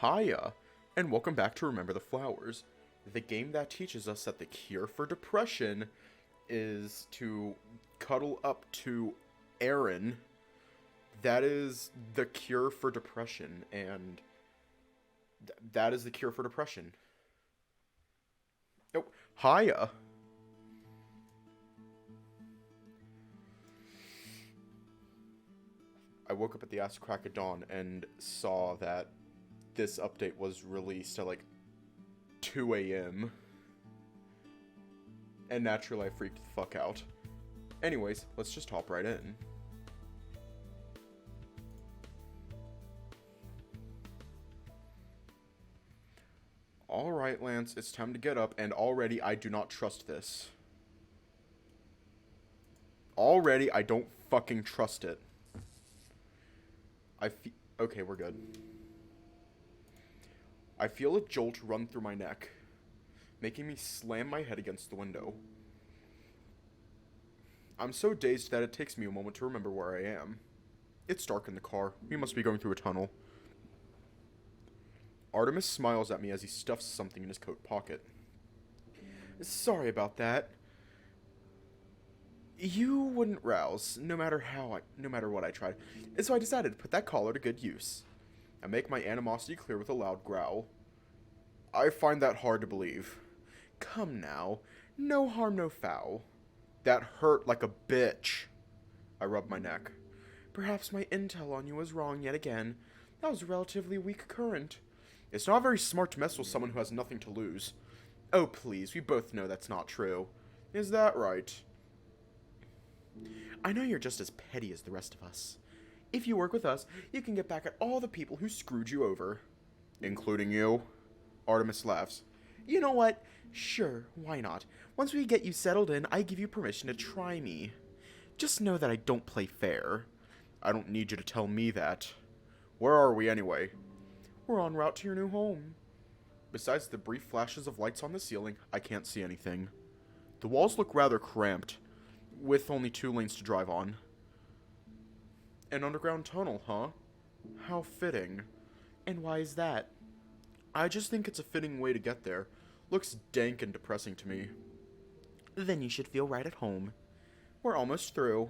Hiya, and welcome back to Remember the Flowers, the game that teaches us that the cure for depression is to cuddle up to Aaron. That is the cure for depression, and that is the cure for depression. Oh, hiya. I woke up at the ass crack of dawn and saw that this update was released at like 2 a.m. And naturally I freaked the fuck out. Anyways, let's just hop right in. Alright, Lance, it's time to get up, and already I do not trust this. Already I don't fucking trust it. Okay, we're good. I feel a jolt run through my neck, making me slam my head against the window. I'm so dazed that it takes me a moment to remember where I am. It's dark in the car. We must be going through a tunnel. Artemis smiles at me as he stuffs something in his coat pocket. Sorry about that. You wouldn't rouse, no matter what I tried, and so I decided to put that collar to good use. I make my animosity clear with a loud growl. I find that hard to believe. Come now, no harm, no foul. That hurt like a bitch. I rub my neck. Perhaps my intel on you was wrong yet again. That was a relatively weak current. It's not very smart to mess with someone who has nothing to lose. Oh please, we both know that's not true. Is that right? I know you're just as petty as the rest of us. If you work with us, you can get back at all the people who screwed you over. Including you? Artemis laughs. You know what? Sure, why not? Once we get you settled in, I give you permission to try me. Just know that I don't play fair. I don't need you to tell me that. Where are we anyway? We're en route to your new home. Besides the brief flashes of lights on the ceiling, I can't see anything. The walls look rather cramped, with only 2 lanes to drive on. An underground tunnel, huh? How fitting. And why is that? I just think it's a fitting way to get there. Looks dank and depressing to me. Then you should feel right at home. We're almost through.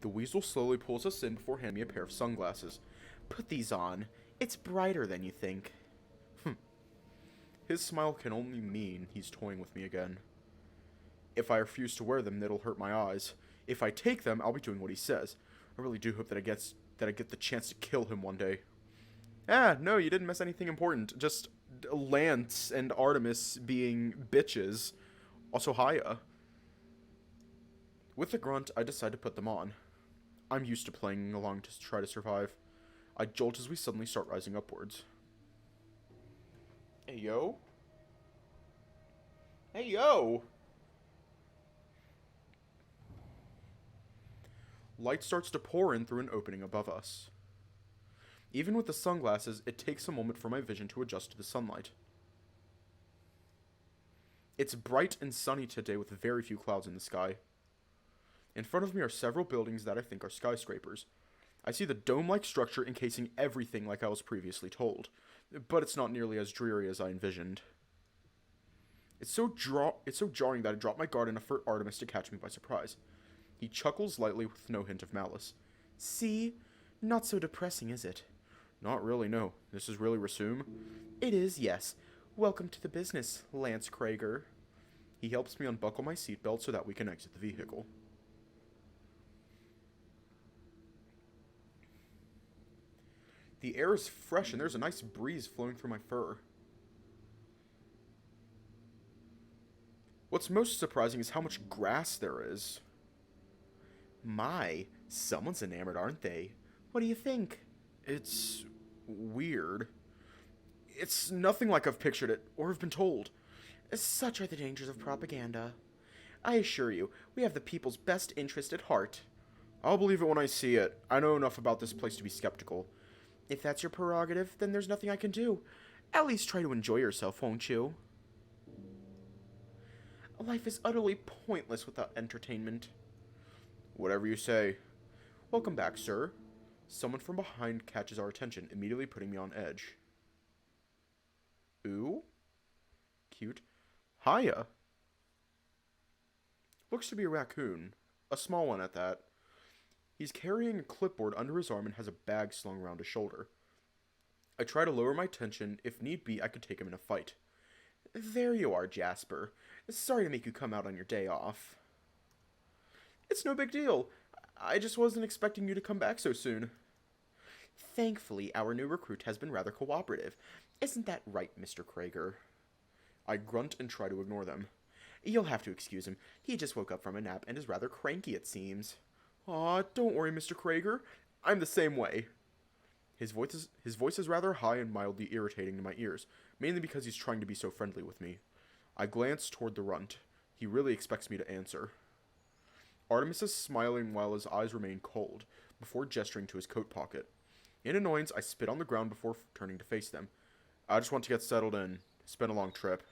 The weasel slowly pulls us in before handing me a pair of sunglasses. Put these on. It's brighter than you think. His smile can only mean he's toying with me again. If I refuse to wear them, it'll hurt my eyes. If I take them, I'll be doing what he says. I really do hope that I get the chance to kill him one day. No, you didn't miss anything important. Just Lance and Artemis being bitches. Also, hiya. With a grunt, I decide to put them on. I'm used to playing along to try to survive. I jolt as we suddenly start rising upwards. Hey, yo. Hey, yo. Light starts to pour in through an opening above us. Even with the sunglasses, it takes a moment for my vision to adjust to the sunlight. It's bright and sunny today with very few clouds in the sky. In front of me are several buildings that I think are skyscrapers. I see the dome-like structure encasing everything like I was previously told, but it's not nearly as dreary as I envisioned. It's so jarring that I drop my guard enough for Artemis to catch me by surprise. He chuckles lightly with no hint of malice. See? Not so depressing, is it? Not really, no. This is really resume? It is, yes. Welcome to the business, Lance Krager. He helps me unbuckle my seatbelt so that we can exit the vehicle. The air is fresh and there's a nice breeze flowing through my fur. What's most surprising is how much grass there is. My, someone's enamored, aren't they? What do you think? It's weird. It's nothing like I've pictured it, or have been told. Such are the dangers of propaganda. I assure you, we have the people's best interest at heart. I'll believe it when I see it. I know enough about this place to be skeptical. If that's your prerogative, then there's nothing I can do. At least try to enjoy yourself, won't you? Life is utterly pointless without entertainment. Whatever you say. Welcome back, sir. Someone from behind catches our attention, immediately putting me on edge. Who? Cute. Hiya. Looks to be a raccoon. A small one at that. He's carrying a clipboard under his arm and has a bag slung around his shoulder. I try to lower my tension. If need be, I could take him in a fight. There you are, Jasper. Sorry to make you come out on your day off. It's no big deal. I just wasn't expecting you to come back so soon. Thankfully, our new recruit has been rather cooperative. Isn't that right, Mr. Krager? I grunt and try to ignore them. You'll have to excuse him. He just woke up from a nap and is rather cranky, it seems. Aw, don't worry, Mr. Krager. I'm the same way. His voice is rather high and mildly irritating to my ears, mainly because he's trying to be so friendly with me. I glance toward the runt. He really expects me to answer. Artemis is smiling while his eyes remain cold, before gesturing to his coat pocket. In annoyance, I spit on the ground before turning to face them. I just want to get settled in. It's been a long trip.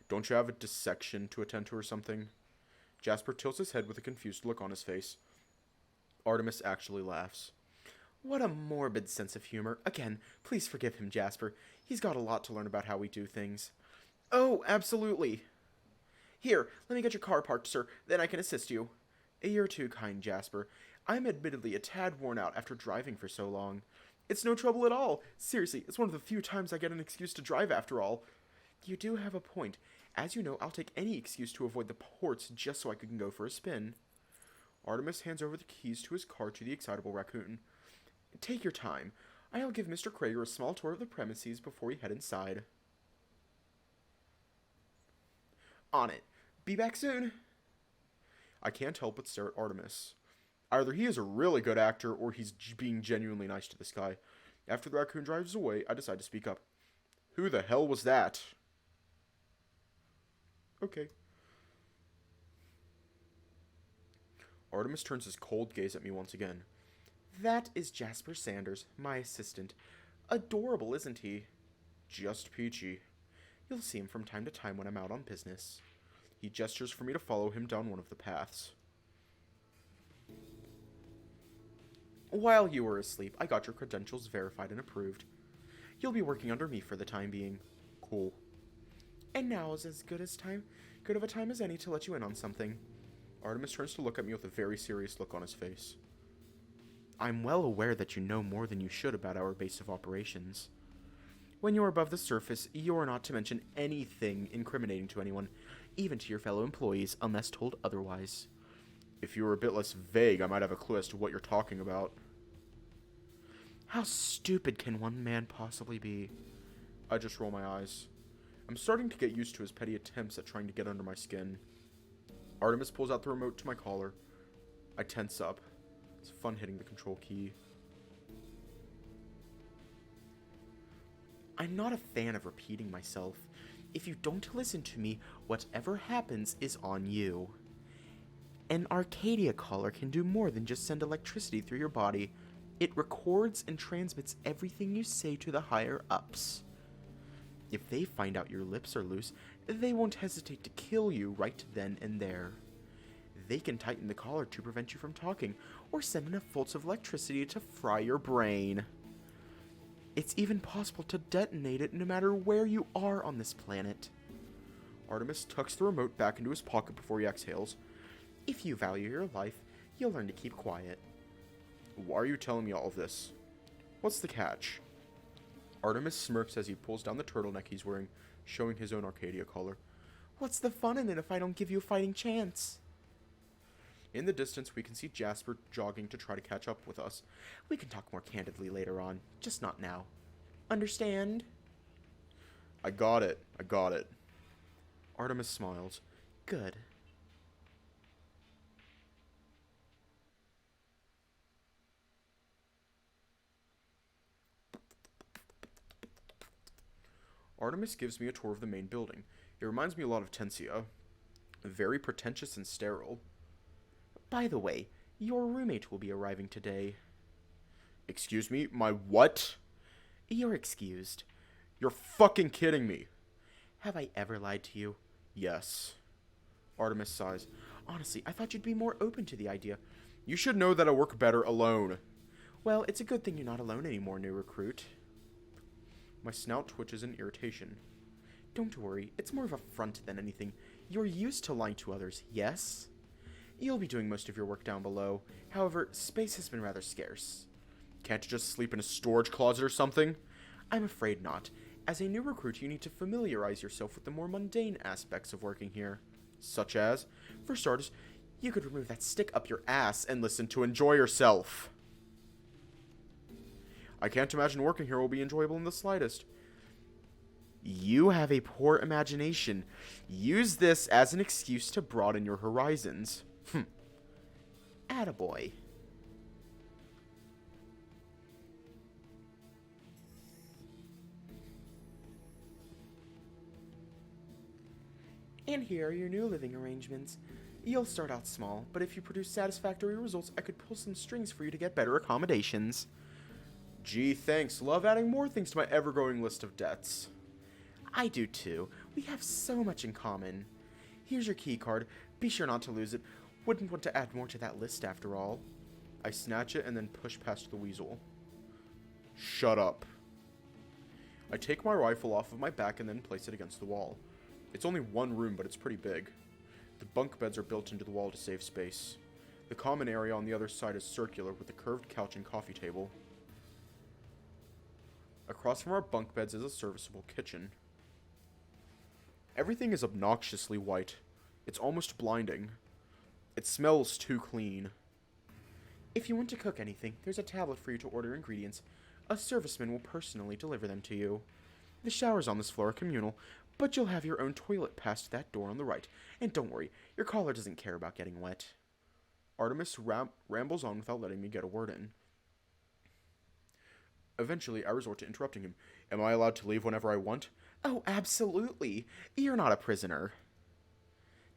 Don't you have a dissection to attend to or something? Jasper tilts his head with a confused look on his face. Artemis actually laughs. What a morbid sense of humor. Again, please forgive him, Jasper. He's got a lot to learn about how we do things. Oh, absolutely. Here, let me get your car parked, sir. Then I can assist you. You're too kind, Jasper. I'm admittedly a tad worn out after driving for so long. It's no trouble at all. Seriously, it's one of the few times I get an excuse to drive after all. You do have a point. As you know, I'll take any excuse to avoid the ports just so I can go for a spin. Artemis hands over the keys to his car to the excitable raccoon. Take your time. I'll give Mr. Krager a small tour of the premises before we head inside. On it. Be back soon. I can't help but stare at Artemis. Either he is a really good actor or he's being genuinely nice to this guy. After the raccoon drives away, I decide to speak up. Who the hell was that? Okay. Artemis turns his cold gaze at me once again. That is Jasper Sanders, my assistant. Adorable, isn't he? Just peachy. You'll see him from time to time when I'm out on business. He gestures for me to follow him down one of the paths. While you were asleep, I got your credentials verified and approved. You'll be working under me for the time being. Cool. And now is as good of a time as any to let you in on something. Artemis turns to look at me with a very serious look on his face. I'm well aware that you know more than you should about our base of operations. When you're above the surface, you're not to mention anything incriminating to anyone, even to your fellow employees, unless told otherwise. If you were a bit less vague, I might have a clue as to what you're talking about. How stupid can one man possibly be? I just roll my eyes. I'm starting to get used to his petty attempts at trying to get under my skin. Artemis pulls out the remote to my collar. I tense up. It's fun hitting the control key. I'm not a fan of repeating myself. If you don't listen to me, whatever happens is on you. An Arcadia collar can do more than just send electricity through your body. It records and transmits everything you say to the higher ups. If they find out your lips are loose, they won't hesitate to kill you right then and there. They can tighten the collar to prevent you from talking, or send enough volts of electricity to fry your brain. It's even possible to detonate it no matter where you are on this planet. Artemis tucks the remote back into his pocket before he exhales. If you value your life, you'll learn to keep quiet. Why are you telling me all of this? What's the catch? Artemis smirks as he pulls down the turtleneck he's wearing, showing his own Arcadia collar. What's the fun in it if I don't give you a fighting chance? In the distance, we can see Jasper jogging to try to catch up with us. We can talk more candidly later on, just not now. Understand? I got it. Artemis smiles. Good. Artemis gives me a tour of the main building. It reminds me a lot of Tensia. Very pretentious and sterile. By the way, your roommate will be arriving today. Excuse me? My what? You're excused. You're fucking kidding me. Have I ever lied to you? Yes. Artemis sighs. Honestly, I thought you'd be more open to the idea. You should know that I work better alone. Well, it's a good thing you're not alone anymore, new recruit. My snout twitches in irritation. Don't worry, it's more of a front than anything. You're used to lying to others, yes? You'll be doing most of your work down below. However, space has been rather scarce. Can't you just sleep in a storage closet or something? I'm afraid not. As a new recruit, you need to familiarize yourself with the more mundane aspects of working here. Such as, for starters, you could remove that stick up your ass and listen to Enjoy Yourself. I can't imagine working here will be enjoyable in the slightest. You have a poor imagination. Use this as an excuse to broaden your horizons. Attaboy. And here are your new living arrangements. You'll start out small, but if you produce satisfactory results, I could pull some strings for you to get better accommodations. Gee, thanks. Love adding more things to my ever-growing list of debts. I do too. We have so much in common. Here's your key card. Be sure not to lose it. Wouldn't want to add more to that list after all. I snatch it and then push past the weasel. Shut up. I take my rifle off of my back and then place it against the wall. It's only one room, but it's pretty big. The bunk beds are built into the wall to save space. The common area on the other side is circular with a curved couch and coffee table. Across from our bunk beds is a serviceable kitchen. Everything is obnoxiously white. It's almost blinding. It smells too clean. If you want to cook anything, there's a tablet for you to order ingredients. A serviceman will personally deliver them to you. The showers on this floor are communal, but you'll have your own toilet past that door on the right. And don't worry, your collar doesn't care about getting wet. Artemis rambles on without letting me get a word in. Eventually, I resort to interrupting him. Am I allowed to leave whenever I want? Oh, absolutely. You're not a prisoner.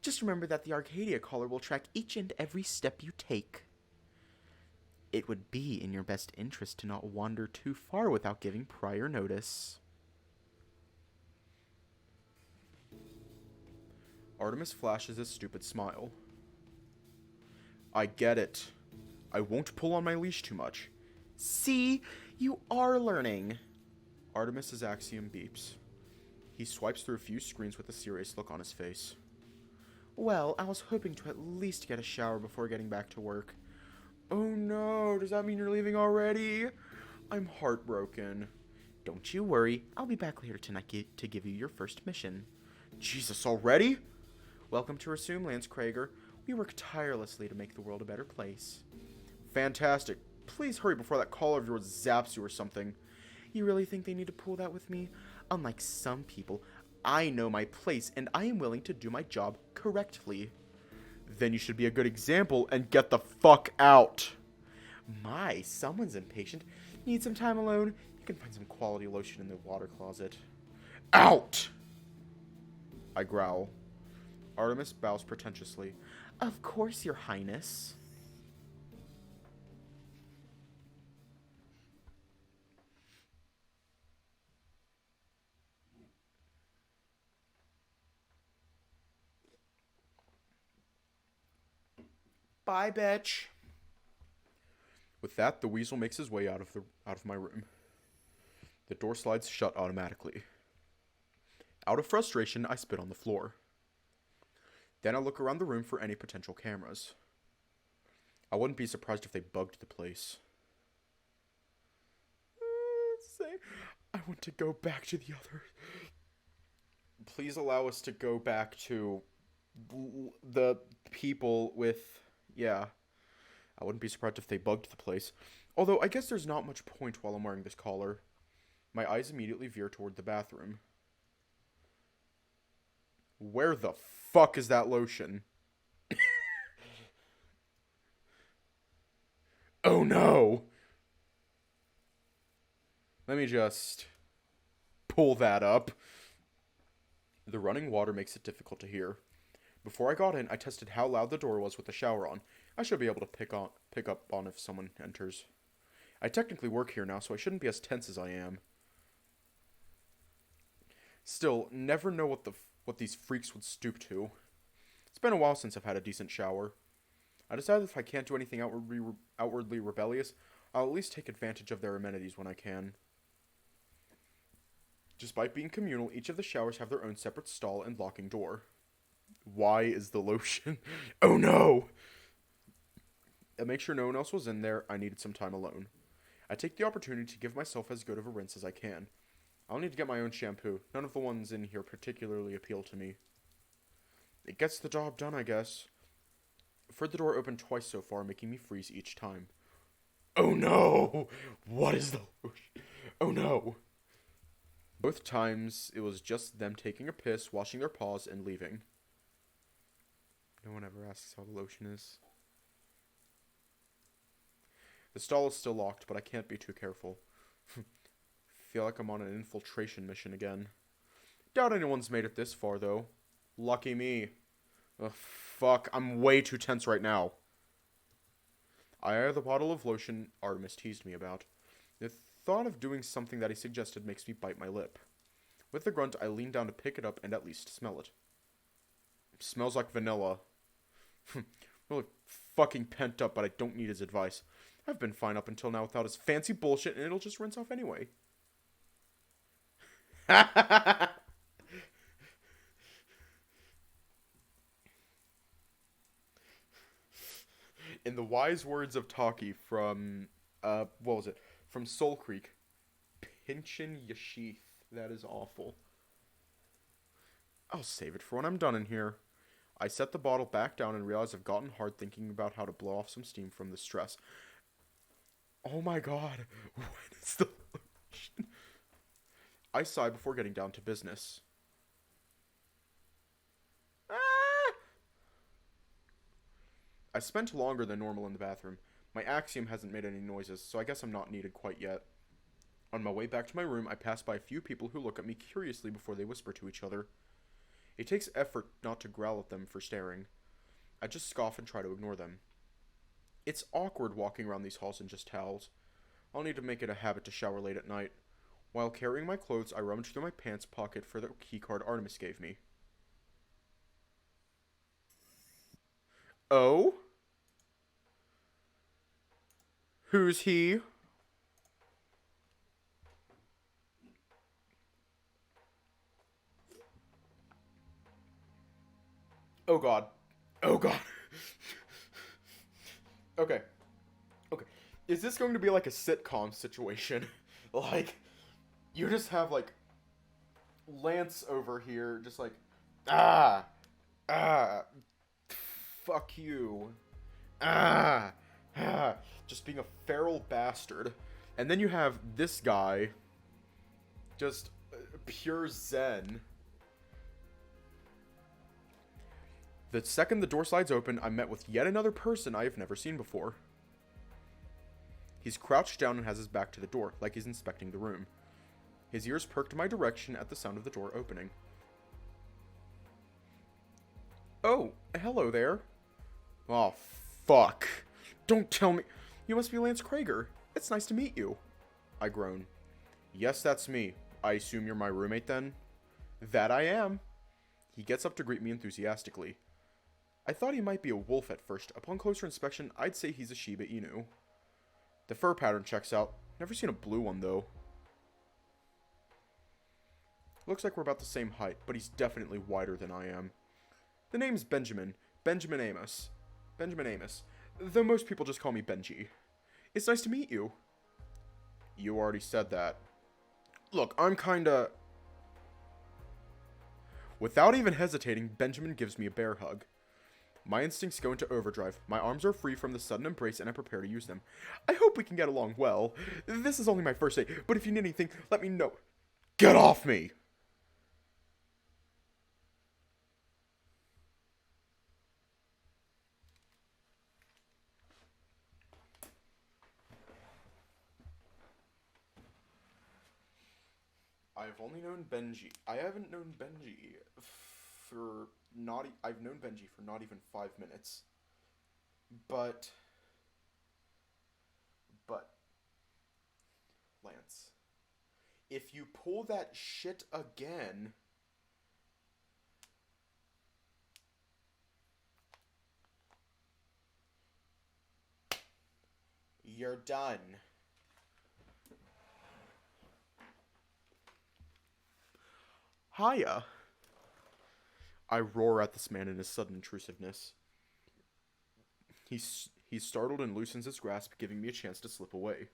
Just remember that the Arcadia collar will track each and every step you take. It would be in your best interest to not wander too far without giving prior notice. Artemis flashes a stupid smile. I get it. I won't pull on my leash too much. See? You are learning. Artemis's axiom beeps. He swipes through a few screens with a serious look on his face. Well, I was hoping to at least get a shower before getting back to work. Oh no, does that mean you're leaving already? I'm heartbroken. Don't you worry, I'll be back later tonight to give you your first mission. Jesus, already? Welcome to Resume, Lance Krager. We work tirelessly to make the world a better place. Fantastic. Please hurry before that caller of yours zaps you or something. You really think they need to pull that with me? Unlike some people, I know my place and I am willing to do my job correctly. Then you should be a good example and get the fuck out. My, someone's impatient. Need some time alone? You can find some quality lotion in the water closet. Out! I growl. Artemis bows pretentiously. Of course, Your Highness. Bye, bitch. With that, the weasel makes his way out of my room. The door slides shut automatically. Out of frustration, I spit on the floor. Then I look around the room for any potential cameras. I wouldn't be surprised if they bugged the place. I want to go back to the other. Please allow us to go back to the people with... Yeah. I wouldn't be surprised if they bugged the place. Although, I guess there's not much point while I'm wearing this collar. My eyes immediately veer toward the bathroom. Where the fuck is that lotion? Oh no! Let me just pull that up. The running water makes it difficult to hear. Before I got in, I tested how loud the door was with the shower on. I should be able to pick up on if someone enters. I technically work here now, so I shouldn't be as tense as I am. Still, never know what these freaks would stoop to. It's been a while since I've had a decent shower. I decided if I can't do anything outwardly rebellious, I'll at least take advantage of their amenities when I can. Despite being communal, each of the showers have their own separate stall and locking door. Why is the lotion? Oh no! To make sure no one else was in there, I needed some time alone. I take the opportunity to give myself as good of a rinse as I can. I'll need to get my own shampoo. None of the ones in here particularly appeal to me. It gets the job done, I guess. I've heard the door open twice so far, making me freeze each time. Oh no! What is the lotion? Oh no! Both times, it was just them taking a piss, washing their paws, and leaving. No one ever asks how the lotion is. The stall is still locked, but I can't be too careful. Feel like I'm on an infiltration mission again. Doubt anyone's made it this far, though. Lucky me. Ugh, fuck, I'm way too tense right now. I eye the bottle of lotion Artemis teased me about. The thought of doing something that he suggested makes me bite my lip. With a grunt, I lean down to pick it up and at least smell it. Smells like vanilla. Really fucking pent up, but I don't need his advice. I've been fine up until now without his fancy bullshit, and it'll just rinse off anyway. In the wise words of Taki from, what was it? From Soul Creek. Pinchin Yashith. That is awful. I'll save it for when I'm done in here. I set the bottle back down and realize I've gotten hard thinking about how to blow off some steam from the stress. Oh my god. What is the lotion? I sigh before getting down to business. I spent longer than normal in the bathroom. My axiom hasn't made any noises, so I guess I'm not needed quite yet. On my way back to my room, I pass by a few people who look at me curiously before they whisper to each other. It takes effort not to growl at them for staring. I just scoff and try to ignore them. It's awkward walking around these halls in just towels. I'll need to make it a habit to shower late at night. While carrying my clothes, I rummage through my pants pocket for the keycard Artemis gave me. Oh? Who's he? Oh god. Oh god. Okay. Okay. Is this going to be like a sitcom situation? Like, you just have like Lance over here just like, ah, fuck you, just being a feral bastard. And then you have this guy, just pure zen. The second the door slides open, I'm met with yet another person I have never seen before. He's crouched down and has his back to the door, like he's inspecting the room. His ears perked my direction at the sound of the door opening. Oh, hello there. Oh, fuck. Don't tell me. You must be Lance Krager. It's nice to meet you. I groan. Yes, that's me. I assume you're my roommate then? That I am. He gets up to greet me enthusiastically. I thought he might be a wolf at first. Upon closer inspection, I'd say he's a Shiba Inu. The fur pattern checks out. Never seen a blue one, though. Looks like we're about the same height, but he's definitely wider than I am. The name's Benjamin. Benjamin Amos. Benjamin Amos. Though most people just call me Benji. It's nice to meet you. You already said that. Look, I'm kinda... Without even hesitating, Benjamin gives me a bear hug. My instincts go into overdrive. My arms are free from the sudden embrace and I prepare to use them. I hope we can get along well. This is only my first date, but if you need anything, let me know. Get off me! I've only known Benji. I haven't known Benji for not... I've known Benji for not even 5 minutes. But... Lance, if you pull that shit again... You're done. Hiya. I roar at this man in his sudden intrusiveness. He's startled and loosens his grasp, giving me a chance to slip away.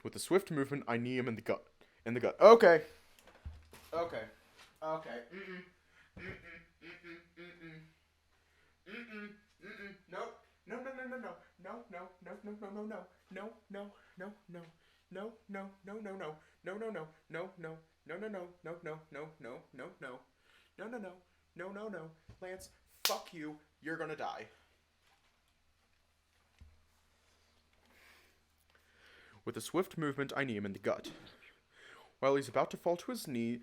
With a swift movement, I knee him in the gut. Okay. Okay. Okay. Nope. No. Lance, fuck you. You're gonna die. With a swift movement, I knee him in the gut. While he's about to fall to his knees,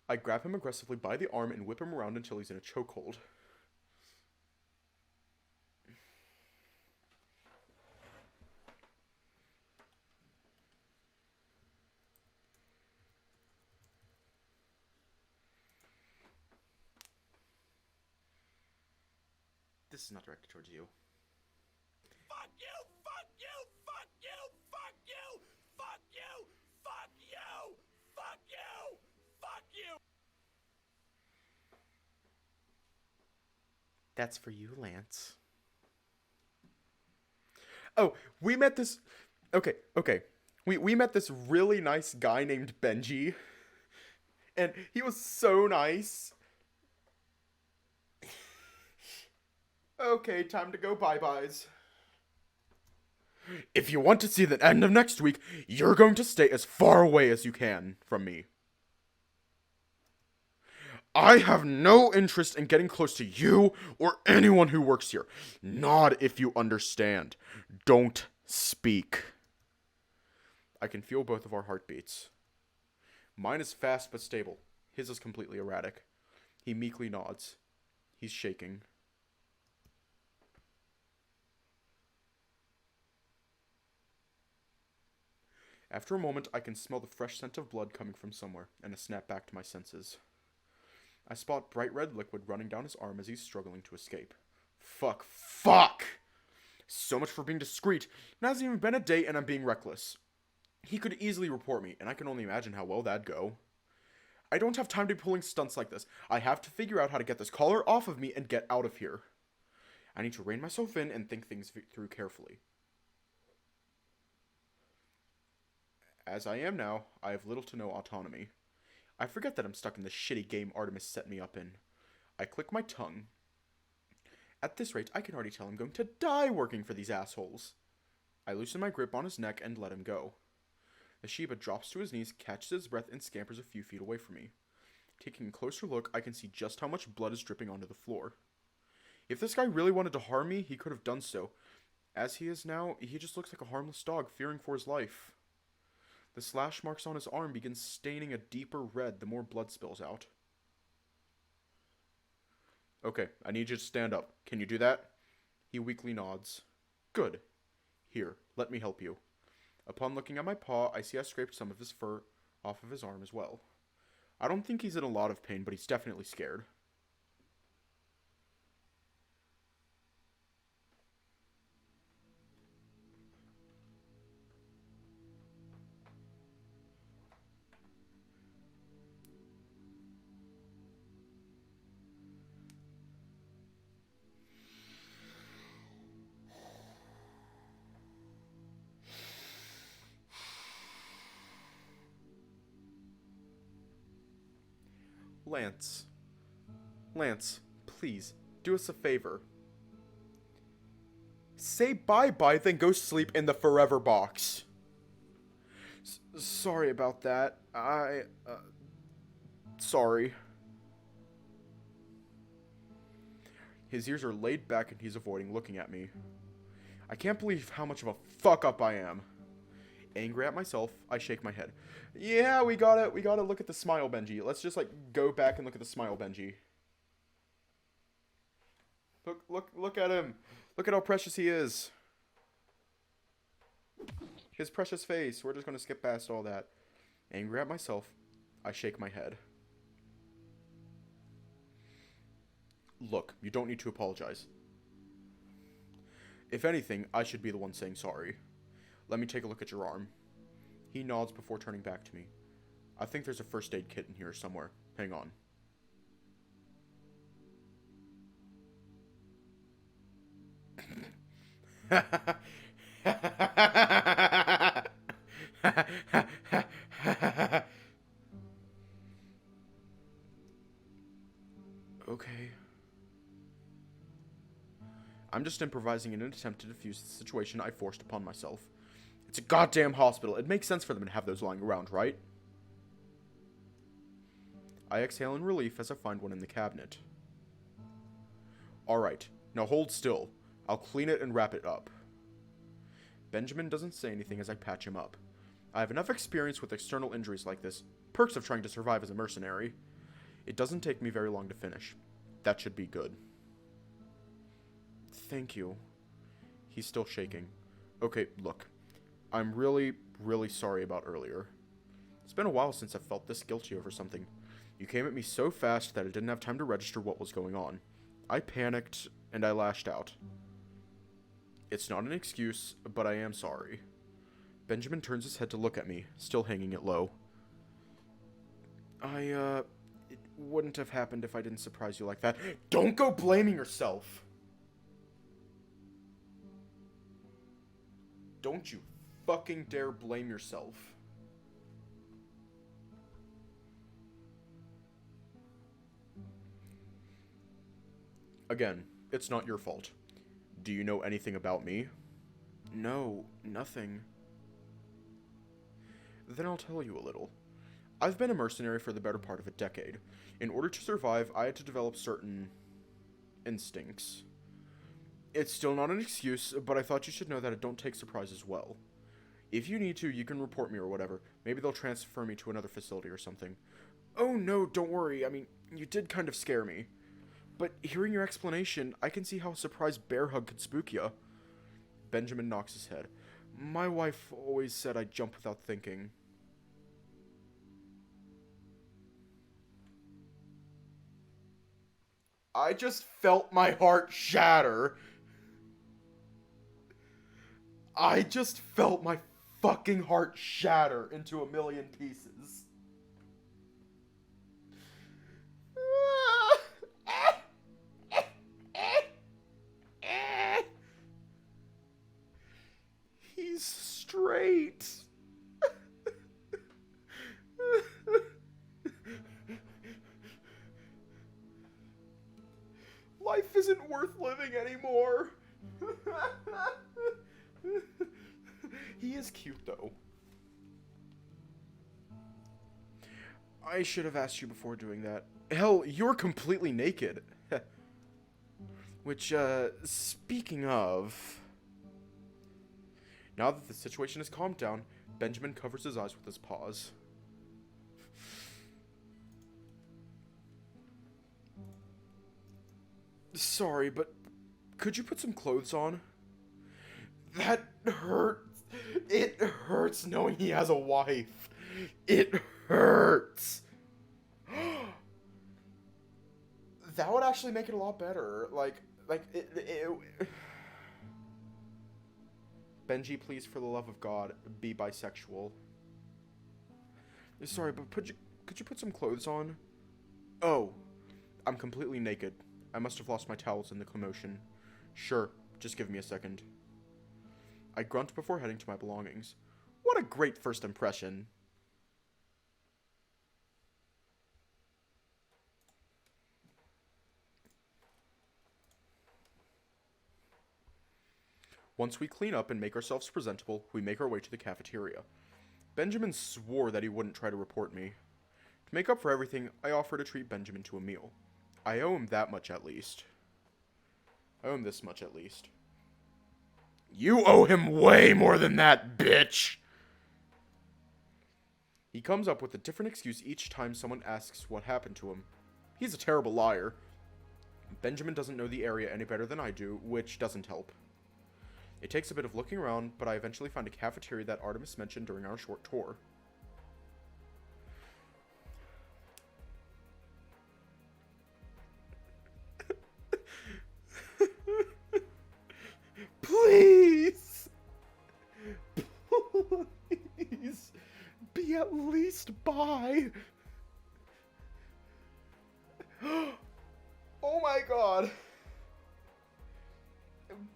I grab him aggressively by the arm and whip him around until he's in a chokehold. This is not directed towards you. Fuck you! Fuck you! Fuck you! Fuck you! Fuck you! Fuck you! Fuck you! Fuck you! That's for you, Lance. Oh, we met this... Okay. We met this really nice guy named Benji. And he was so nice. Okay, time to go bye-byes. If you want to see the end of next week, you're going to stay as far away as you can from me. I have no interest in getting close to you or anyone who works here. Nod if you understand. Don't speak. I can feel both of our heartbeats. Mine is fast but stable. His is completely erratic. He meekly nods. He's shaking. After a moment, I can smell the fresh scent of blood coming from somewhere, and I snap back to my senses. I spot bright red liquid running down his arm as he's struggling to escape. Fuck! So much for being discreet. It hasn't even been a day and I'm being reckless. He could easily report me, and I can only imagine how well that'd go. I don't have time to be pulling stunts like this. I have to figure out how to get this collar off of me and get out of here. I need to rein myself in and think things through carefully. As I am now, I have little to no autonomy. I forget that I'm stuck in the shitty game Artemis set me up in. I click my tongue. At this rate, I can already tell I'm going to die working for these assholes. I loosen my grip on his neck and let him go. The Sheba drops to his knees, catches his breath, and scampers a few feet away from me. Taking a closer look, I can see just how much blood is dripping onto the floor. If this guy really wanted to harm me, he could have done so. As he is now, he just looks like a harmless dog, fearing for his life. The slash marks on his arm begin staining a deeper red the more blood spills out. Okay, I need you to stand up. Can you do that? He weakly nods. Good. Here, let me help you. Upon looking at my paw, I see I scraped some of his fur off of his arm as well. I don't think he's in a lot of pain, but he's definitely scared. Lance, please, do us a favor. Say bye-bye, then go sleep in the forever box. Sorry about that. Sorry. His ears are laid back and he's avoiding looking at me. I can't believe how much of a fuck-up I am. Angry at myself, I shake my head. Yeah, we gotta look at the smile, Benji. Let's just, go back and look at the smile, Benji. Look at him. Look at how precious he is. His precious face. We're just gonna skip past all that. Angry at myself, I shake my head. Look, you don't need to apologize. If anything, I should be the one saying sorry. Let me take a look at your arm. He nods before turning back to me. I think there's a first aid kit in here somewhere. Hang on. Okay. I'm just improvising in an attempt to defuse the situation I forced upon myself. It's a goddamn hospital. It makes sense for them to have those lying around, right? I exhale in relief as I find one in the cabinet. Alright, now hold still. I'll clean it and wrap it up. Benjamin doesn't say anything as I patch him up. I have enough experience with external injuries like this. Perks of trying to survive as a mercenary. It doesn't take me very long to finish. That should be good. Thank you. He's still shaking. Okay, look. I'm really, really sorry about earlier. It's been a while since I've felt this guilty over something. You came at me so fast that I didn't have time to register what was going on. I panicked, and I lashed out. It's not an excuse, but I am sorry. Benjamin turns his head to look at me, still hanging it low. It wouldn't have happened if I didn't surprise you like that. Don't go blaming yourself! Don't you fucking dare blame yourself. Again, it's not your fault. Do you know anything about me? No, nothing. Then I'll tell you a little. I've been a mercenary for the better part of a decade. In order to survive, I had to develop certain instincts. It's still not an excuse, but I thought you should know that I don't take surprises well. If you need to, you can report me or whatever. Maybe they'll transfer me to another facility or something. Oh no, don't worry. I mean, you did kind of scare me. But hearing your explanation, I can see how a surprise bear hug could spook you. Benjamin knocks his head. My wife always said I jump without thinking. I just felt my heart shatter. I just felt my fucking heart shatter into a million pieces. He's straight. Life isn't worth living anymore. He is cute, though. I should have asked you before doing that. Hell, you're completely naked. Which, speaking of... Now that the situation has calmed down, Benjamin covers his eyes with his paws. Sorry, but could you put some clothes on? That hurts. It hurts knowing he has a wife. It hurts. That would actually make it a lot better. Benji, please, for the love of God, be bisexual. Sorry, but could you put some clothes on? Oh, I'm completely naked. I must have lost my towels in the commotion. Sure, just give me a second. I grunt before heading to my belongings. What a great first impression. Once we clean up and make ourselves presentable, we make our way to the cafeteria. Benjamin swore that he wouldn't try to report me. To make up for everything, I offer to treat Benjamin to a meal. I owe him that much at least. I owe him this much at least. You owe him way more than that, bitch! He comes up with a different excuse each time someone asks what happened to him. He's a terrible liar. Benjamin doesn't know the area any better than I do, which doesn't help. It takes a bit of looking around, but I eventually find a cafeteria that Artemis mentioned during our short tour. Please! Please! he at least buy? Oh my god.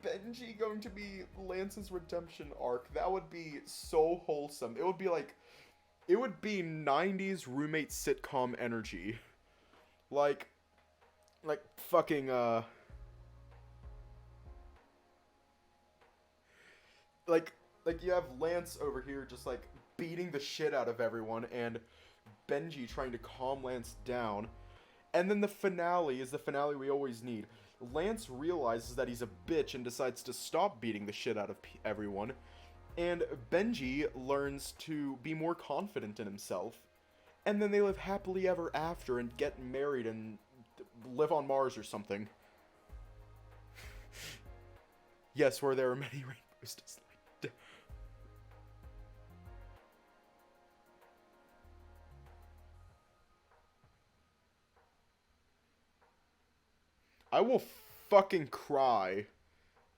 Benji going to be Lance's redemption arc. That would be so wholesome. It would be like, it would be 90s roommate sitcom energy. Like fucking, like you have Lance over here just like beating the shit out of everyone and Benji trying to calm Lance down. And then the finale is the finale we always need. Lance realizes that he's a bitch and decides to stop beating the shit out of everyone. And Benji learns to be more confident in himself. And then they live happily ever after and get married and live on Mars or something. Yes, where there are many rainbows to slide. I will fucking cry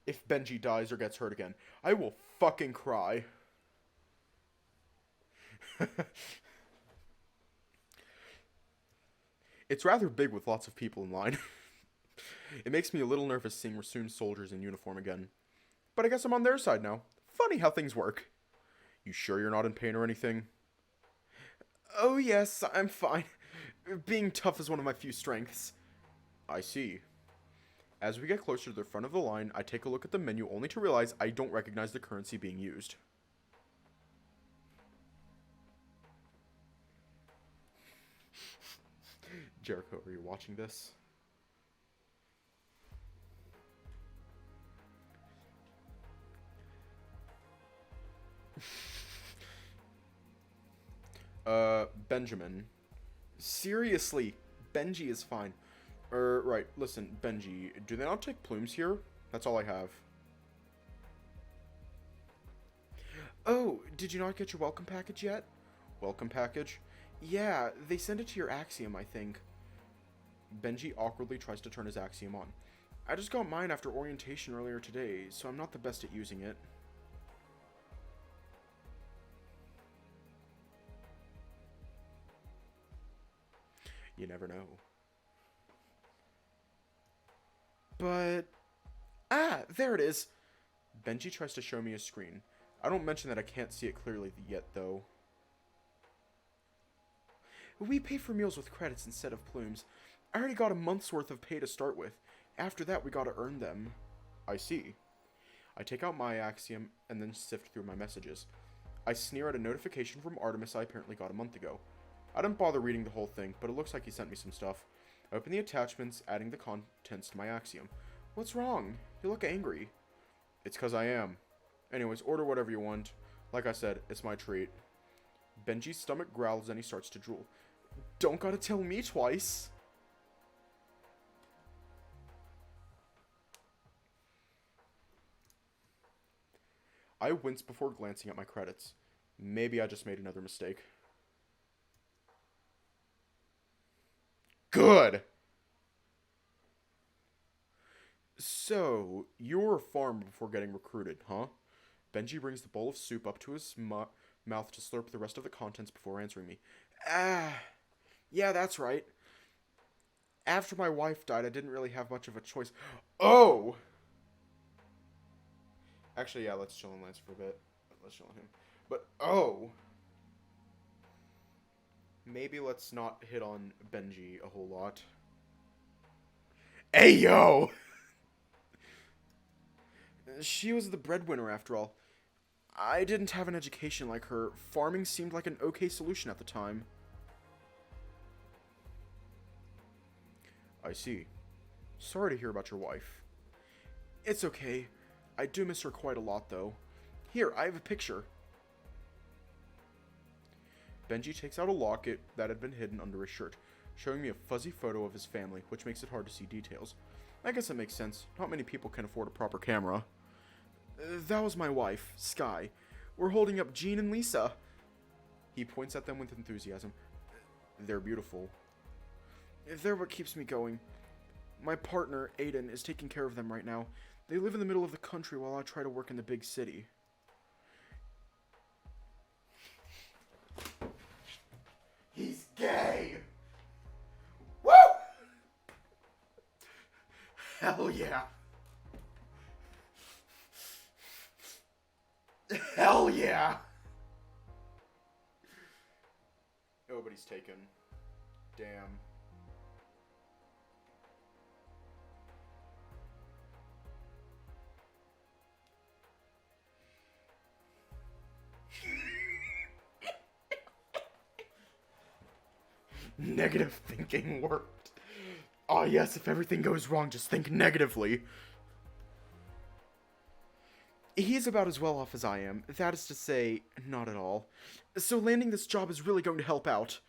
if Benji dies or gets hurt again. I will fucking cry. It's rather big with lots of people in line. It makes me a little nervous seeing Rasoon soldiers in uniform again. But I guess I'm on their side now. Funny how things work. You sure you're not in pain or anything? Oh yes, I'm fine. Being tough is one of my few strengths. I see. As we get closer to the front of the line, I take a look at the menu only to realize I don't recognize the currency being used. Jericho, are you watching this? Benjamin. Seriously, Benji is fine. Right, listen, Benji, do they not take plumes here? That's all I have. Oh, did you not get your welcome package yet? Welcome package? Yeah, they sent it to your Axiom, I think. Benji awkwardly tries to turn his Axiom on. I just got mine after orientation earlier today, so I'm not the best at using it. You never know. But... Ah, there it is! Benji tries to show me a screen. I don't mention that I can't see it clearly yet, though. We pay for meals with credits instead of plumes. I already got a month's worth of pay to start with. After that, we gotta earn them. I see. I take out my Axiom and then sift through my messages. I sneer at a notification from Artemis I apparently got a month ago. I didn't bother reading the whole thing, but it looks like he sent me some stuff. I open the attachments, adding the contents to my Axiom. What's wrong? You look angry. It's 'cause I am. Anyways, order whatever you want. Like I said, it's my treat. Benji's stomach growls and he starts to drool. Don't gotta tell me twice. I wince before glancing at my credits. Maybe I just made another mistake. Good! So, you were a farmer before getting recruited, huh? Benji brings the bowl of soup up to his mouth to slurp the rest of the contents before answering me. Yeah, that's right. After my wife died, I didn't really have much of a choice. Oh! Actually, yeah, let's chill on Lance for a bit. Let's chill on him. But, oh! Maybe let's not hit on Benji a whole lot. Ayo! She was the breadwinner after all. I didn't have an education like her. Farming seemed like an okay solution at the time. I see. Sorry to hear about your wife. It's okay. I do miss her quite a lot, though. Here, I have a picture. Benji takes out a locket that had been hidden under his shirt, showing me a fuzzy photo of his family, which makes it hard to see details. I guess it makes sense. Not many people can afford a proper camera. That was my wife, Sky. We're holding up Jean and Lisa. He points at them with enthusiasm. They're beautiful. They're what keeps me going. My partner, Aiden, is taking care of them right now. They live in the middle of the country while I try to work in the big city. Hell yeah. Hell yeah. Nobody's taken. Damn. Negative thinking worked. Oh yes, if everything goes wrong, just think negatively. He's about as well off as I am. That is to say, not at all. So landing this job is really going to help out.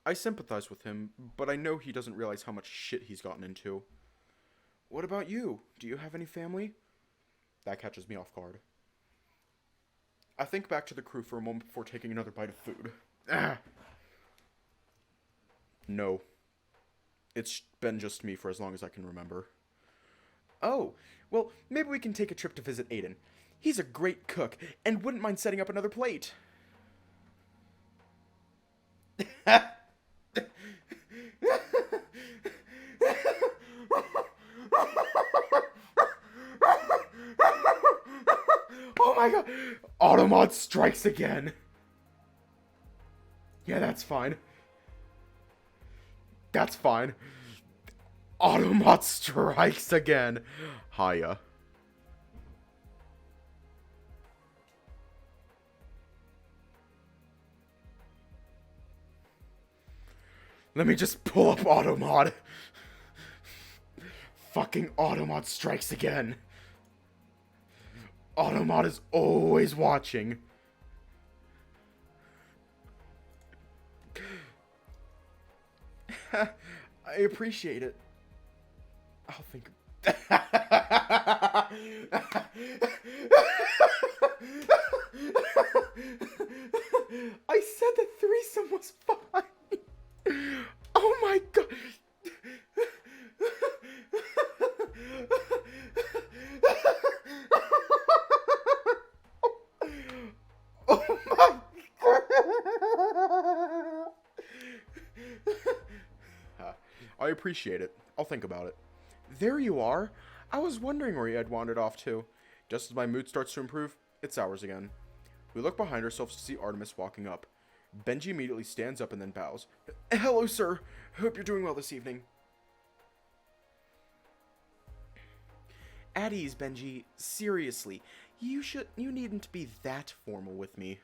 I sympathize with him, but I know he doesn't realize how much shit he's gotten into. What about you? Do you have any family? That catches me off guard. I think back to the crew for a moment before taking another bite of food. No. It's been just me for as long as I can remember. Oh, well, maybe we can take a trip to visit Aiden. He's a great cook, and wouldn't mind setting up another plate. Oh my god! Automod strikes again! Yeah, that's fine. That's fine. Automod strikes again. Hiya. Let me just pull up Automod. Fucking Automod strikes again. Automod is always watching. I appreciate it. I'll think. I said the threesome was fine. Oh my god. Oh my god. I appreciate it. I'll think about it. There you are. I was wondering where you had wandered off to. Just as my mood starts to improve, it's ours again. We look behind ourselves to see Artemis walking up. Benji immediately stands up and then bows. Hello, sir. Hope you're doing well this evening. At ease, Benji. Seriously, you needn't be that formal with me.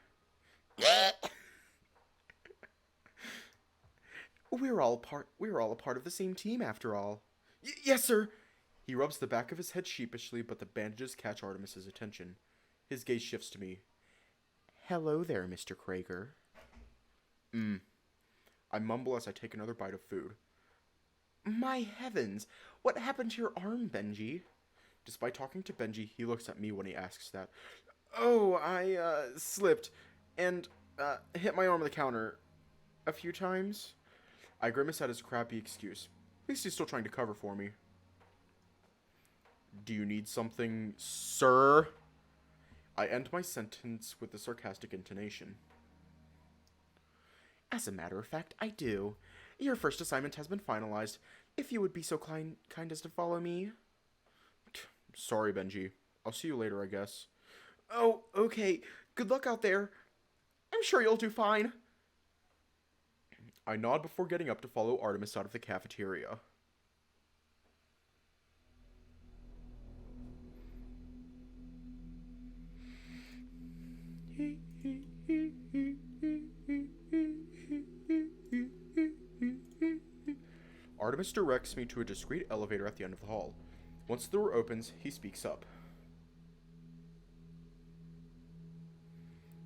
We're all a part of the same team after all. Yes, sir. He rubs the back of his head sheepishly, but the bandages catch Artemis's attention. His gaze shifts to me. Hello there, Mr. Krager. I mumble as I take another bite of food. My heavens, what happened to your arm, Benji? Despite talking to Benji, he looks at me when he asks that. Oh, I, slipped and, hit my arm on the counter a few times. I grimace at his crappy excuse. At least he's still trying to cover for me. Do you need something, sir? I end my sentence with a sarcastic intonation. As a matter of fact, I do. Your first assignment has been finalized. If you would be so kind as to follow me. Sorry, Benji. I'll see you later, I guess. Oh, okay. Good luck out there. I'm sure you'll do fine. I nod before getting up to follow Artemis out of the cafeteria. Artemis directs me to a discreet elevator at the end of the hall. Once the door opens, he speaks up.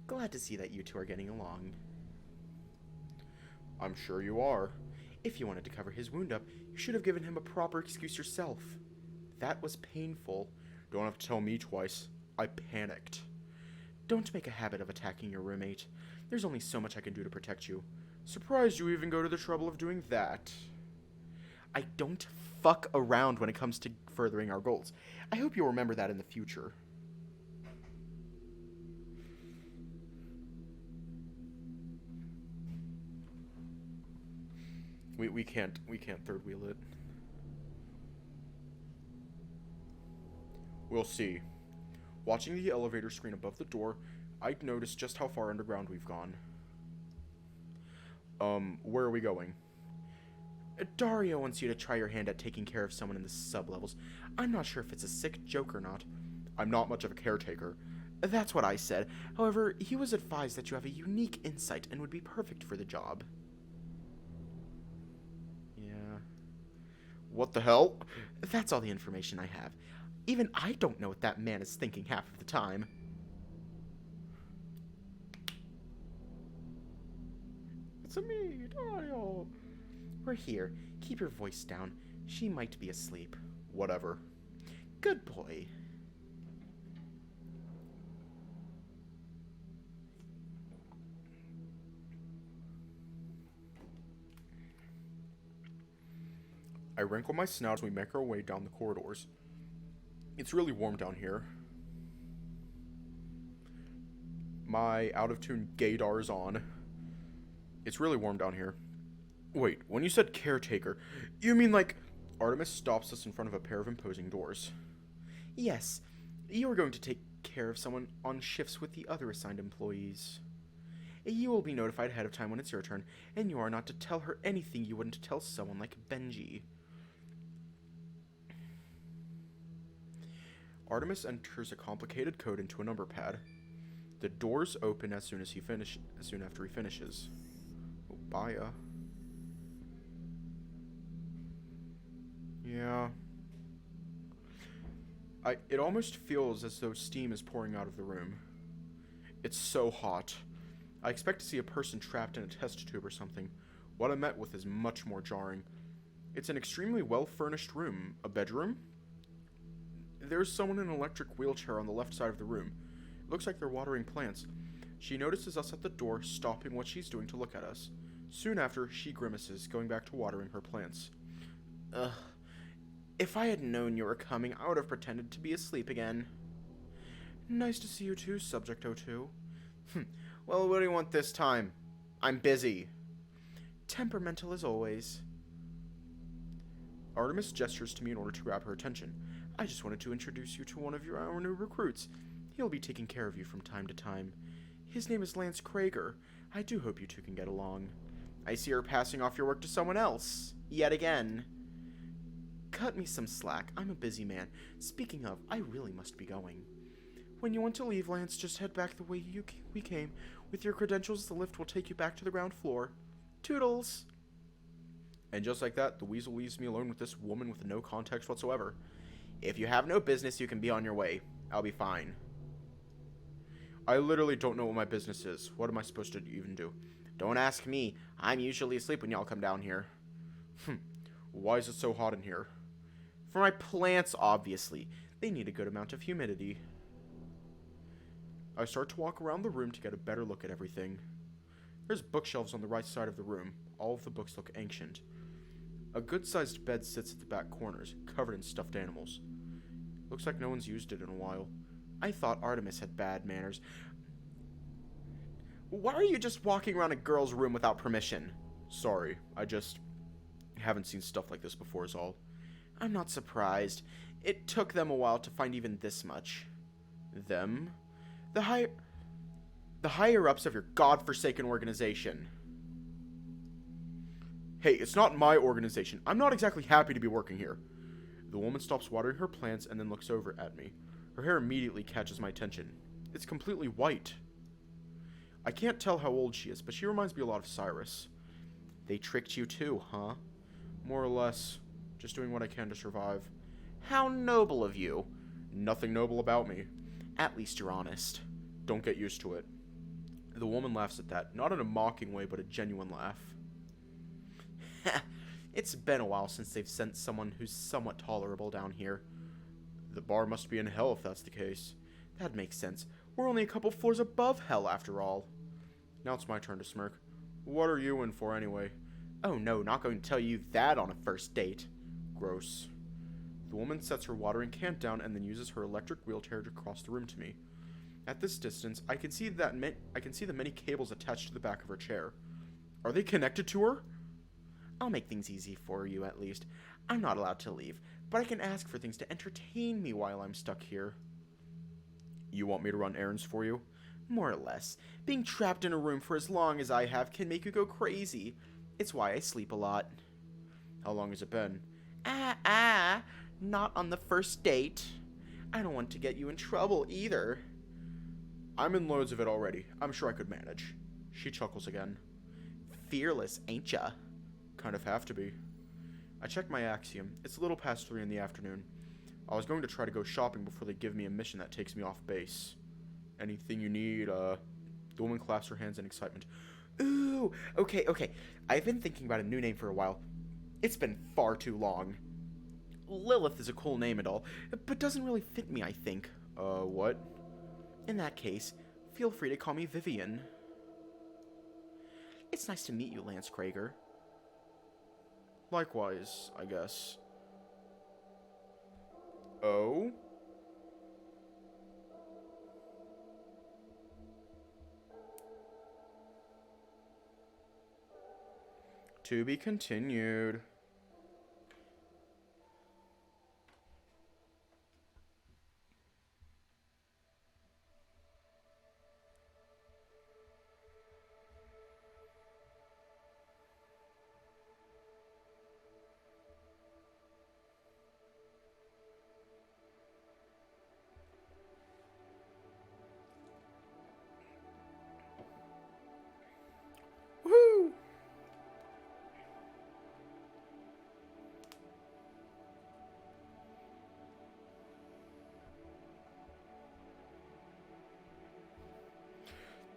Glad to see that you two are getting along. I'm sure you are. If you wanted to cover his wound up, you should have given him a proper excuse yourself. That was painful. Don't have to tell me twice. I panicked. Don't make a habit of attacking your roommate. There's only so much I can do to protect you. Surprised you even go to the trouble of doing that. I don't fuck around when it comes to furthering our goals. I hope you'll remember that in the future. We can't third wheel it. We'll see. Watching the elevator screen above the door, I noticed just how far underground we've gone. Where are we going? Dario wants you to try your hand at taking care of someone in the sublevels. I'm not sure if it's a sick joke or not. I'm not much of a caretaker. That's what I said. However, he was advised that you have a unique insight and would be perfect for the job. Yeah. What the hell? That's all the information I have. Even I don't know what that man is thinking half of the time. It's me, Dario. We're here. Keep your voice down. She might be asleep. Whatever. Good boy. I wrinkle my snout as we make our way down the corridors. It's really warm down here. My out-of-tune gaydar is on. It's really warm down here. Wait, when you said caretaker, you mean like... Artemis stops us in front of a pair of imposing doors. Yes, you are going to take care of someone on shifts with the other assigned employees. You will be notified ahead of time when it's your turn, and you are not to tell her anything you wouldn't tell someone like Benji. Artemis enters a complicated code into a number pad. The doors open as soon after he finishes. Oh, Baya. Yeah. It almost feels as though steam is pouring out of the room. It's so hot. I expect to see a person trapped in a test tube or something. What I met with is much more jarring. It's an extremely well-furnished room. A bedroom? There's someone in an electric wheelchair on the left side of the room. It looks like they're watering plants. She notices us at the door, stopping what she's doing to look at us. Soon after, she grimaces, going back to watering her plants. Ugh. If I had known you were coming, I would have pretended to be asleep again. Nice to see you too, Subject 02. Well, what do you want this time? I'm busy. Temperamental as always. Artemis gestures to me in order to grab her attention. I just wanted to introduce you to one of our new recruits. He'll be taking care of you from time to time. His name is Lance Krager. I do hope you two can get along. I see you're passing off your work to someone else. Yet again. Cut me some slack. I'm a busy man. Speaking of, I really must be going. When you want to leave, Lance, just head back the way we came. With your credentials, the lift will take you back to the ground floor. Toodles! And just like that, the weasel leaves me alone with this woman with no context whatsoever. If you have no business, you can be on your way. I'll be fine. I literally don't know what my business is. What am I supposed to even do? Don't ask me. I'm usually asleep when y'all come down here. Why is it so hot in here? For my plants, obviously. They need a good amount of humidity. I start to walk around the room to get a better look at everything. There's bookshelves on the right side of the room. All of the books look ancient. A good-sized bed sits at the back corners, covered in stuffed animals. Looks like no one's used it in a while. I thought Artemis had bad manners. Why are you just walking around a girl's room without permission? Sorry, I just haven't seen stuff like this before is all. I'm not surprised. It took them a while to find even this much. Them? The higher-ups of your godforsaken organization. Hey, it's not my organization. I'm not exactly happy to be working here. The woman stops watering her plants and then looks over at me. Her hair immediately catches my attention. It's completely white. I can't tell how old she is, but she reminds me a lot of Cyrus. They tricked you too, huh? More or less. Just doing what I can to survive. How noble of you. Nothing noble about me. At least you're honest. Don't get used to it. The woman laughs at that, not in a mocking way, but a genuine laugh. It's been a while since they've sent someone who's somewhat tolerable down here. The bar must be in hell if that's the case. That makes sense. We're only a couple floors above hell after all. Now it's my turn to smirk. What are you in for anyway? Oh no, not going to tell you that on a first date. Gross. The woman sets her watering can down and then uses her electric wheelchair to cross the room to me. At this distance, I can see the many cables attached to the back of her chair. Are they connected to her? I'll make things easy for you, at least. I'm not allowed to leave, but I can ask for things to entertain me while I'm stuck here. You want me to run errands for you? More or less. Being trapped in a room for as long as I have can make you go crazy. It's why I sleep a lot. How long has it been? Not on the first date. I don't want to get you in trouble either. I'm in loads of it already. I'm sure I could manage. She chuckles again. Fearless, ain't ya? Kind of have to be. I checked my axiom. It's a little past 3 in the afternoon. I was going to try to go shopping before they give me a mission that takes me off base. Anything you need, The woman claps her hands in excitement. Ooh, okay. I've been thinking about a new name for a while. It's been far too long. Lilith is a cool name and all, but doesn't really fit me, I think. What? In that case, feel free to call me Vivian. It's nice to meet you, Lance Krager. Likewise, I guess. Oh? To be continued. Woo!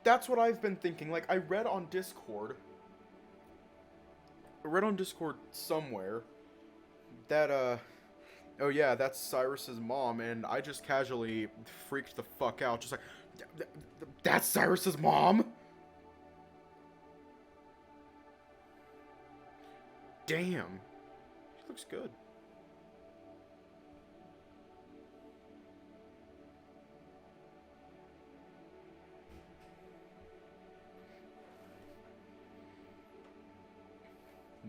That's what I've been thinking. Like, I read on Discord somewhere that, oh yeah, that's Cyrus's mom, and I just casually freaked the fuck out. Just like, that's Cyrus's mom? Damn. She looks good.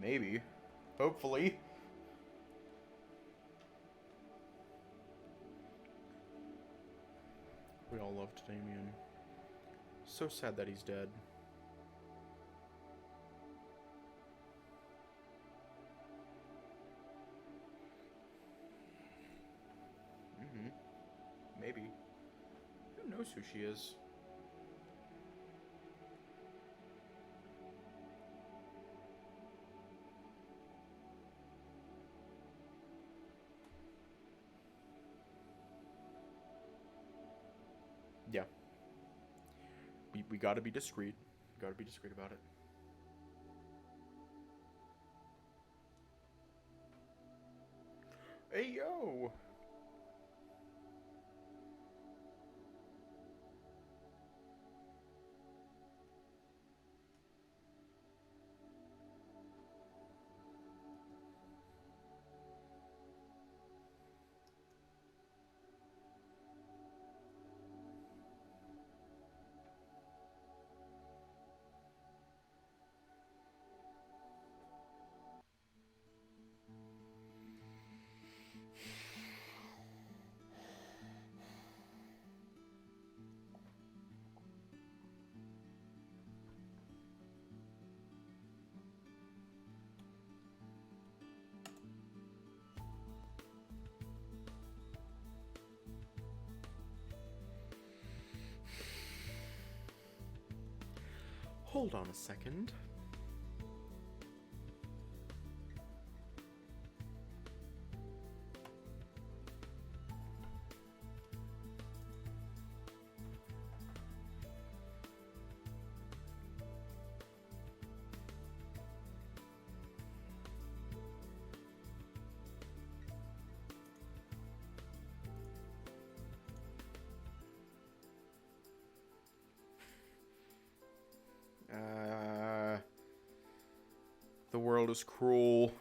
Maybe. Hopefully. We all loved Damien. So sad that he's dead. Maybe. Who knows who she is? Yeah. We gotta be discreet. Gotta be discreet about it. Hey, yo! Hold on a second. The world is cruel.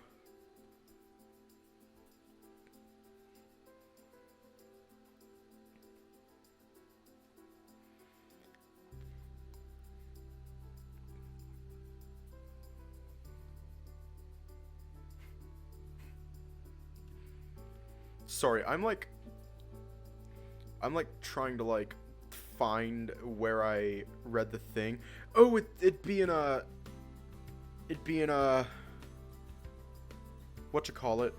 Sorry, I'm like trying to like find where I read the thing. Oh, it'd be in a what you call it?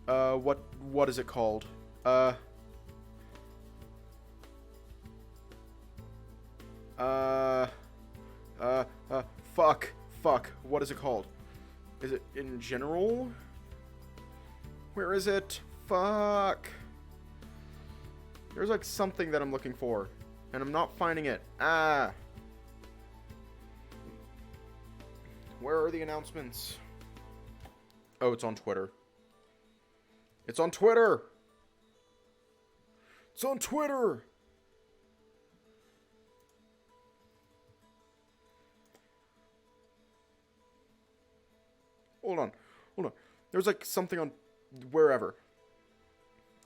What is it called? Fuck. What is it called? Is it in general? Where is it? Fuck. There's like something that I'm looking for, and I'm not finding it. Ah. Where are the announcements? Oh, it's on Twitter. It's on Twitter! It's on Twitter! Hold on. There's like something on wherever.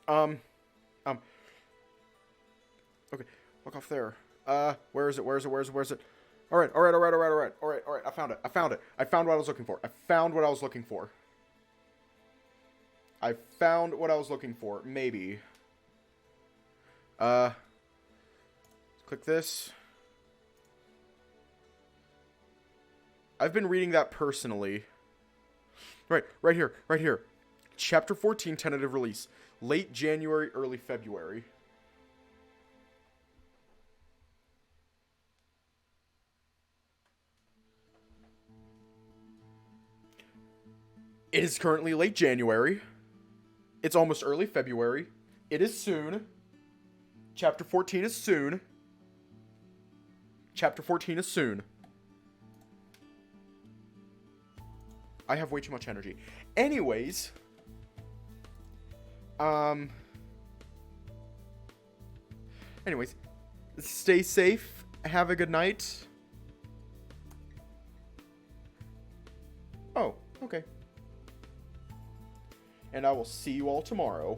Okay, look off there. Where is it? Alright. I found it. I found what I was looking for. Maybe. Click this. I've been reading that personally. Right here. Chapter 14 tentative release. Late January, early February. It is currently late January. It's almost early February. It is soon. Chapter 14 is soon. I have way too much energy. Anyways. Stay safe. Have a good night. Oh, okay. And I will see you all tomorrow.